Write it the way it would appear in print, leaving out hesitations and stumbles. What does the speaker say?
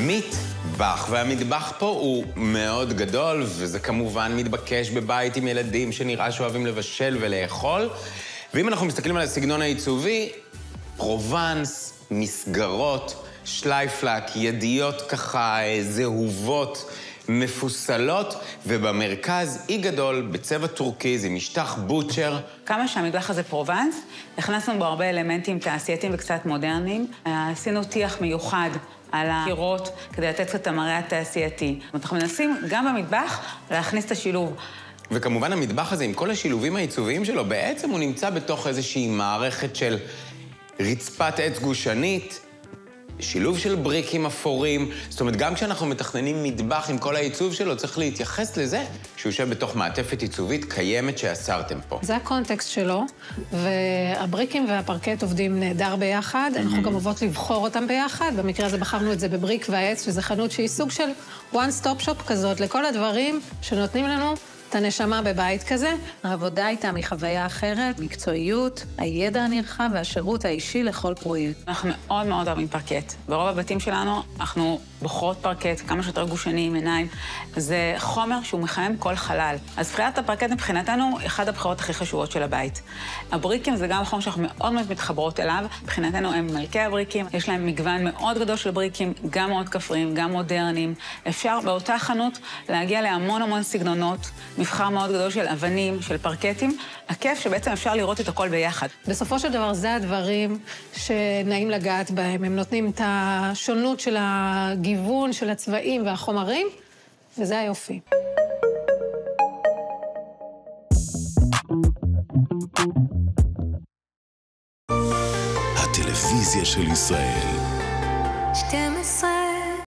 מטבח, והמטבח פה הוא מאוד גדול, וזה כמובן מתבקש בבית עם ילדים שנראה שאוהבים לבשל ולאכול. ואם אנחנו מסתכלים על הסגנון העיצובי, פרובנס, מסגרות, שלייפלק, ידיות ככה זהובות, מפוסלות, ובמרכז אי גדול בצבע טורקיז עם משטח בוטשר. כמה שהמטבח הזה פרובנס, הכנסנו בו הרבה אלמנטים תעשייתיים וקצת מודרניים. עשינו טיח מיוחד על הקירות כדי לתת את המראה התעשייתי. אנחנו מנסים גם במטבח להכניס את השילוב. וכמובן המטבח הזה עם כל השילובים העיצוביים שלו, בעצם הוא נמצא בתוך איזושהי מערכת של רצפת עץ גושנית, שילוב של בריקים אפורים. זאת אומרת, גם כשאנחנו מתכננים מטבח עם כל העיצוב שלו, צריך להתייחס לזה שהוא יושב בתוך מעטפת עיצובית קיימת שאסרתם פה. זה הקונטקסט שלו, והבריקים והפרקט עובדים נהדר ביחד. אנחנו גם אוהבות לבחור אותם ביחד. במקרה הזה בחרנו את זה בבריק והעץ, שזה חנות שהיא סוג של one stop shop כזאת, לכל הדברים שנותנים לנו את הנשמה בבית כזה. העבודה איתם היא חוויה אחרת, מקצועיות, הידע הנרחב והשירות האישי לכל פרויקט. אנחנו מאוד מאוד אוהבים פרקט. ברוב הבתים שלנו אנחנו בוחרות פרקט, כמה שיותר גושני עם עיניים. זה חומר שהוא מחמם כל חלל. אז בחירת הפרקט מבחינתנו, אחד הבחירות הכי חשובות של הבית. הבריקים זה גם חומר שאנחנו מאוד מאוד מתחברות אליו. מבחינתנו הם מלכי הבריקים, יש להם מגוון מאוד גדול של בריקים, גם מאוד כפריים, גם מודרניים. אפשר באותה חנות להגיע להמון המון סגנונות, מבחר מאוד גדול של אבנים, של פרקטים. הכיף שבעצם אפשר לראות את הכל ביחד. בסופו של דבר זה הדברים שנעים לגעת בהם. הם נותנים את השונות של הגיוון של הצבעים והחומרים, וזה היופי. הטלוויזיה של ישראל. 12